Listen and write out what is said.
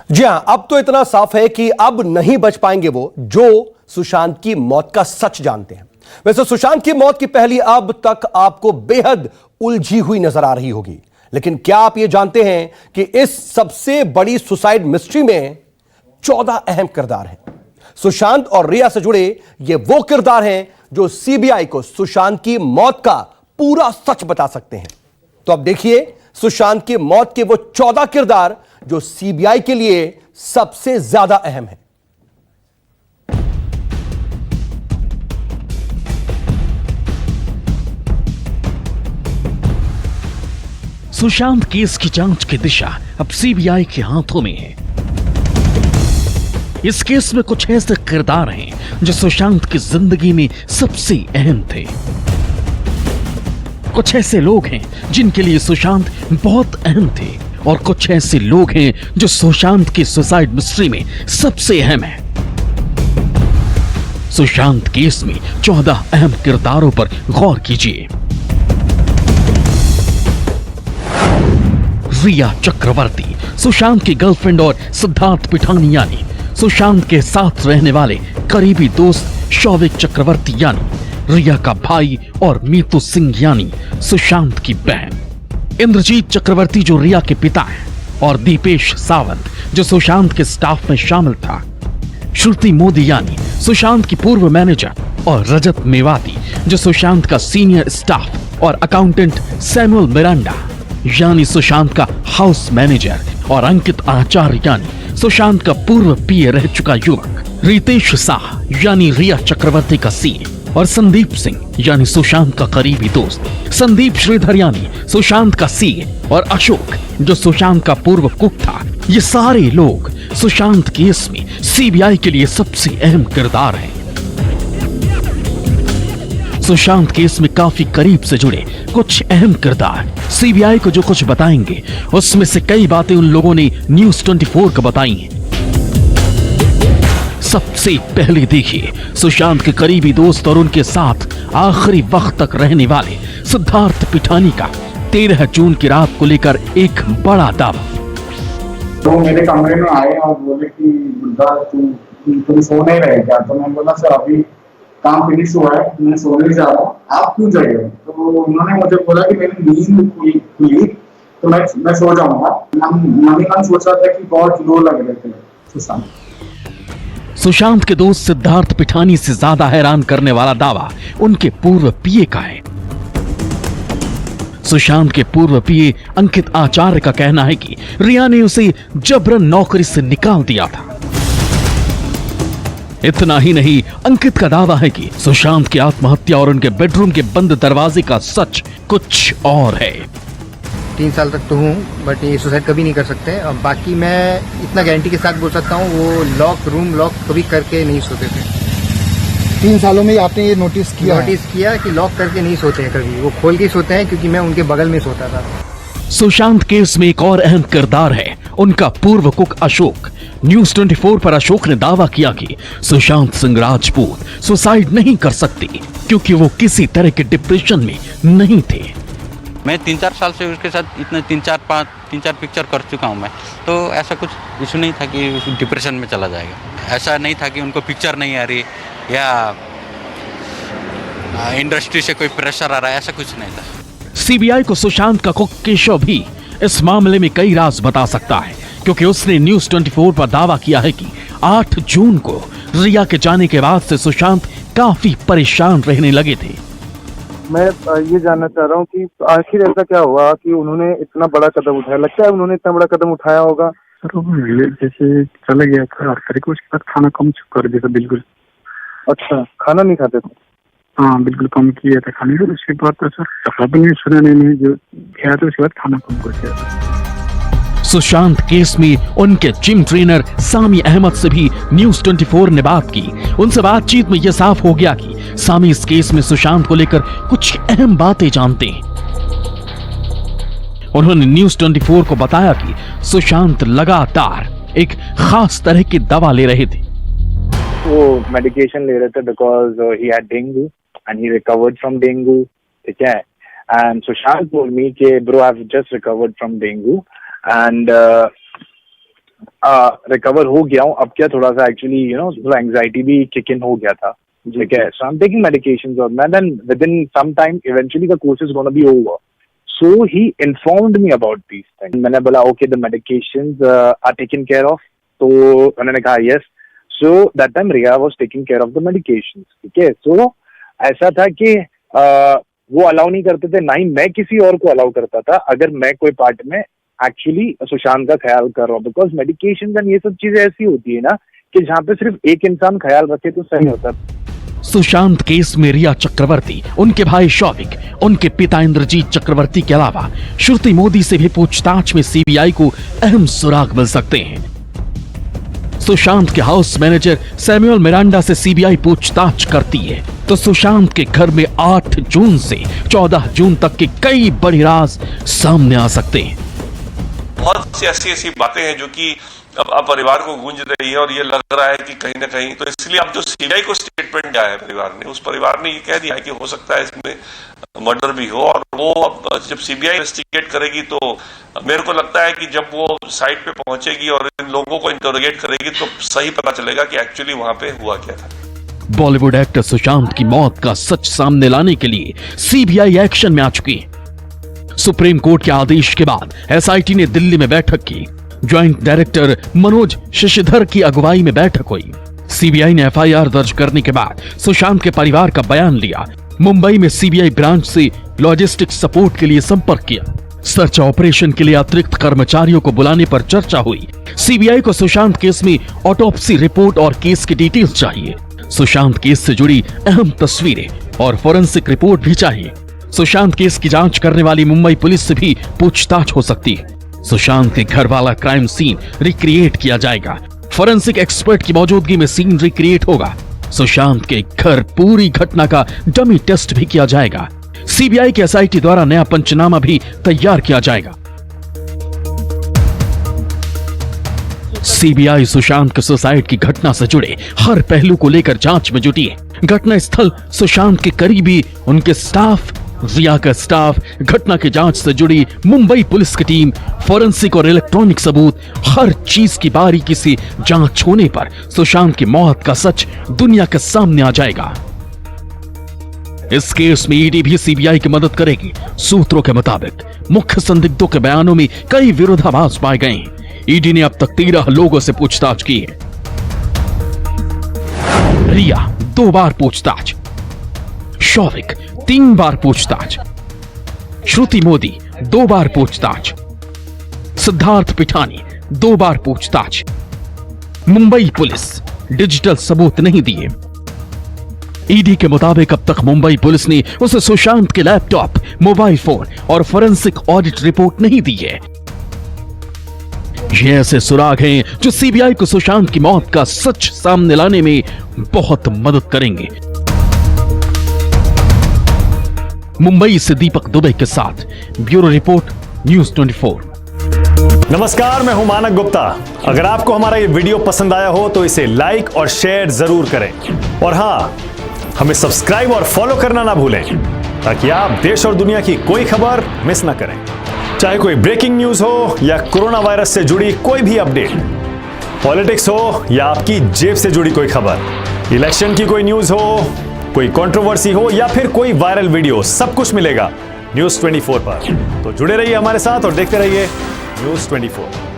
जी हां, अब तो इतना साफ है कि अब नहीं बच पाएंगे वो जो सुशांत की मौत का सच जानते हैं। वैसे सुशांत की मौत की पहली अब तक आपको बेहद उलझी हुई नजर आ रही होगी, लेकिन क्या आप ये जानते हैं कि इस सबसे बड़ी सुसाइड मिस्ट्री में 14 अहम किरदार हैं। सुशांत और रिया से जुड़े ये वो किरदार हैं जो सीबीआई को सुशांत की मौत का पूरा सच बता सकते हैं। तो अब देखिए सुशांत की मौत के वो 14 किरदार जो सीबीआई के लिए सबसे ज्यादा अहम है। सुशांत केस की जांच की दिशा अब सीबीआई के हाथों में है। इस केस में कुछ ऐसे किरदार हैं जो सुशांत की जिंदगी में सबसे अहम थे। कुछ ऐसे लोग हैं जिनके लिए सुशांत बहुत अहम थे और कुछ ऐसे लोग हैं जो सुशांत की सुसाइड मिस्ट्री में सबसे अहम है। सुशांत केस में 14 अहम किरदारों पर गौर कीजिए। रिया चक्रवर्ती, सुशांत की गर्लफ्रेंड और सिद्धार्थ पिठानी यानी सुशांत के साथ रहने वाले करीबी दोस्त शौविक चक्रवर्ती यानी रिया का भाई और मीतू सिंह यानी सुशांत की बहन, इंद्रजीत चक्रवर्ती जो रिया के पिता हैं और दीपेश सावंत जो सुशांत के स्टाफ में शामिल था, श्रुति मोदी यानी सुशांत की पूर्व मैनेजर और रजत मेवाती जो सुशांत का सीनियर स्टाफ और अकाउंटेंट सैमुअल मिरांडा यानी सुशांत का हाउस मैनेजर और अंकित आचार्य यानी सुशांत का पूर्व पीए रह चुका युवक, रितेश शाह यानी रिया चक्रवर्ती का सीए और संदीप सिंह यानी सुशांत का करीबी दोस्त, संदीप श्रीधर यानी सुशांत का सीए और अशोक जो सुशांत का पूर्व कुक था। ये सारे लोग सुशांत केस में सीबीआई के लिए सबसे अहम किरदार हैं। सुशांत केस में काफी करीब से जुड़े कुछ अहम किरदार सीबीआई को जो कुछ बताएंगे उसमें से कई बातें उन लोगों ने न्यूज़ 24 को बताई हैं। सबसे पहले देखिए सुशांत के करीबी दोस्त और उनके साथ आखिरी वक्त तक रहने वाले सिद्धार्थ पिठानी का 13 जून की रात को लेकर एक बड़ा दावा। तो मेरे कमरे में आए और बोले कि बुद्धा तुम सो नहीं रहे क्या? तो मैं बोला सर अभी काम फिनिश हुआ है, मैं सोने जा रहा हूँ, आप क्यों जाइए? तो उन्होंने मुझे बोला कि मेरी नींद खुली तो मैं सो जाऊंगा। मन सोच रहा था कि बहुत लो लग रहे थे। सुशांत के दोस्त सिद्धार्थ पिठानी से ज्यादा हैरान करने वाला दावा उनके पूर्व पीए का है। सुशांत के पूर्व पीए अंकित आचार्य का कहना है कि रिया ने उसे जबरन नौकरी से निकाल दिया था। इतना ही नहीं, अंकित का दावा है कि सुशांत की आत्महत्या और उनके बेडरूम के बंद दरवाजे का सच कुछ और है। 3 साल तक तो हूँ बट ये सुसाइड कभी नहीं कर सकते। और बाकी मैं इतना गारंटी के साथ बोल सकता हूँ वो रूम लॉक कभी करके नहीं सोते थे। 3 सालों में आपने ये नोटिस किया कि लॉक करके नहीं सोते हैं कभी, वो खोल के सोते हैं क्योंकि मैं उनके बगल में सोता था। सुशांत केस में एक और अहम किरदार है उनका पूर्व कुक अशोक। न्यूज़ 24 पर अशोक ने दावा किया कि सुशांत सिंह राजपूत सुसाइड नहीं कर सकते क्योंकि वो किसी तरह के डिप्रेशन में नहीं थे। मैं 3-4 साल से उसके साथ इतने 3-4 पिक्चर कर चुका हूँ मैं, तो ऐसा कुछ इशू नहीं था कि डिप्रेशन में चला जाएगा। ऐसा नहीं था कि उनको पिक्चर नहीं आ रही या इंडस्ट्री से कोई प्रेशर आ रहा है, ऐसा कुछ नहीं था। सीबीआई को सुशांत का कुक केशव भी इस मामले में कई राज बता सकता है क्योंकि उसने न्यूज़ 24 पर दावा किया है कि 8 जून को रिया के जाने के बाद से सुशांत काफी परेशान रहने लगे थे। मैं ये जानना चाह रहा हूँ कि आखिर ऐसा क्या हुआ कि उन्होंने इतना बड़ा कदम उठाया? लगता है उन्होंने इतना बड़ा कदम उठाया होगा। सर जैसे चला गया था करके उसके बाद खाना कम कर दिया था बिल्कुल। अच्छा, खाना नहीं खाते थे? हाँ बिल्कुल कम किया था खाने को। उसके बाद तो सर कपड़ा भी नहीं सुना नहीं जो किया था, उसके बाद खाना कम कर दिया था। सुशांत केस में उनके जिम ट्रेनर सामी अहमद से भी न्यूज़ 24 ने बात की। उनसे बातचीत में यह साफ हो गया कि सामी इस केस में सुशांत को लेकर कुछ अहम बातें जानते हैं। उन्होंने न्यूज़ 24 को बताया कि सुशांत लगातार एक खास तरह की दवा ले रहे थे। वो मेडिकेशन ले रहे थे because he had dengue and he recovered from dengue. ठीक है, एंड सुशांत टोल्ड मी कि bro I have just recovered from dengue and recover हो गया हूँ। अब क्या थोड़ा सा एक्चुअली थोड़ा एंग्जाइटी भी किक इन हो गया था, ठीक है। So I am taking medications और मैं then within some time eventually the course is gonna be over. So he informed me about these things. मैंने बोला okay the medications are taken care of, तो उन्होंने कहा yes. So that time Riya was taking care of the medications, ठीक है। सो ऐसा था कि वो अलाउ नहीं करते थे, ना ही मैं किसी और को अलाउ करता था अगर मैं कोई पार्ट में एक्चुअली सुशांत का ख्याल कर रहा हूँ, बिकॉज मेडिकेशन एंड ये सब चीजें ऐसी होती है ना कि जहाँ पे सिर्फ एक इंसान ख्याल रखे तो सही होता। सुशांत केस में रिया चक्रवर्ती, उनके भाई शौविक, उनके पिता इंद्रजीत चक्रवर्ती के अलावा श्रुति मोदी से भी पूछताछ में सीबीआई को अहम सुराग मिल सकते हैं। सुशांत के हाउस मैनेजर सैमुअल मिरांडा से सीबीआई पूछताछ करती है तो सुशांत के घर में 8 जून से 14 जून तक के कई बड़े राज सामने आ सकते हैं। बहुत सी ऐसी बातें हैं जो कि अब परिवार को गूंज रही है और ये लग रहा है कि कहीं ना कहीं, तो इसलिए अब जो सीबीआई को स्टेटमेंट दिया है परिवार ने, उस परिवार ने ये कह दिया है कि हो सकता है इसमें मर्डर भी हो। और वो अब जब सीबीआई इन्वेस्टिगेट करेगी तो मेरे को लगता है कि जब वो साइट पे पहुंचेगी और इन लोगों को इंटरोगेट करेगी तो सही पता चलेगा कि एक्चुअली वहां पे हुआ क्या था। बॉलीवुड एक्टर सुशांत की मौत का सच सामने लाने के लिए सीबीआई एक्शन में आ चुकी है। सुप्रीम कोर्ट के आदेश के बाद एसआईटी ने दिल्ली में बैठक की। ज्वाइंट डायरेक्टर मनोज शशिधर की अगुवाई में बैठक हुई। सीबीआई ने एफआईआर दर्ज करने के बाद सुशांत के परिवार का बयान लिया। मुंबई में सीबीआई ब्रांच से लॉजिस्टिक सपोर्ट के लिए संपर्क किया। सर्च ऑपरेशन के लिए अतिरिक्त कर्मचारियों को बुलाने पर चर्चा हुई। सीबीआई को सुशांत केस में ऑटोप्सी रिपोर्ट और केस की डिटेल्स चाहिए। सुशांत केस से जुड़ी अहम तस्वीरें और फोरेंसिक रिपोर्ट भी चाहिए। सुशांत केस की जांच करने वाली मुंबई पुलिस से भी पूछताछ हो सकती है। सुशांत के घर वाला क्राइम सीन रिक्रिएट किया जाएगा। फोरेंसिक एक्सपर्ट की मौजूदगी में सीन रिक्रिएट होगा। सुशांत के घर पूरी घटना का डमी टेस्ट भी किया जाएगा। सीबीआई के एसआईटी द्वारा नया पंचनामा भी तैयार किया जाएगा। सीबीआई सुशांत के सुसाइड की घटना से जुड़े हर पहलू को लेकर जांच में जुटी है। घटना स्थल, सुशांत के करीबी, उनके स्टाफ, रिया का स्टाफ, घटना की जांच से जुड़ी मुंबई पुलिस की टीम, फोरेंसिक और इलेक्ट्रॉनिक सबूत, हर चीज की बारीकी से जांच होने पर सुशांत की मौत का सच दुनिया के सामने आ जाएगा। इस केस में ईडी भी सीबीआई की मदद करेगी। सूत्रों के मुताबिक मुख्य संदिग्धों के बयानों में कई विरोधाभास पाए गए हैं। ईडी ने अब तक 13 लोगों से पूछताछ की है। रिया 2 बार पूछताछ, शौविक 3 बार पूछताछ, श्रुति मोदी 2 बार पूछताछ, सिद्धार्थ पिठानी 2 बार पूछताछ। मुंबई पुलिस डिजिटल सबूत नहीं दिए। ईडी के मुताबिक अब तक मुंबई पुलिस ने उसे सुशांत के लैपटॉप, मोबाइल फोन और फोरेंसिक ऑडिट रिपोर्ट नहीं दी है। ये ऐसे सुराग हैं जो सीबीआई को सुशांत की मौत का सच सामने लाने में बहुत मदद करेंगे। मुंबई से दीपक दुबे के साथ ब्यूरो रिपोर्ट, न्यूज़ 24। नमस्कार, मैं हूं मानक गुप्ता। अगर आपको हमारा ये वीडियो पसंद आया हो तो इसे लाइक और शेयर जरूर करें और हाँ, हमें सब्सक्राइब और फॉलो करना ना भूलें ताकि आप देश और दुनिया की कोई खबर मिस ना करें। चाहे कोई ब्रेकिंग न्यूज हो या कोरोना वायरस से जुड़ी कोई भी अपडेट, पॉलिटिक्स हो या आपकी जेब से जुड़ी कोई खबर, इलेक्शन की कोई न्यूज हो, कोई कंट्रोवर्सी हो या फिर कोई वायरल वीडियो, सब कुछ मिलेगा न्यूज़ 24 पर। तो जुड़े रहिए हमारे साथ और देखते रहिए न्यूज़ 24।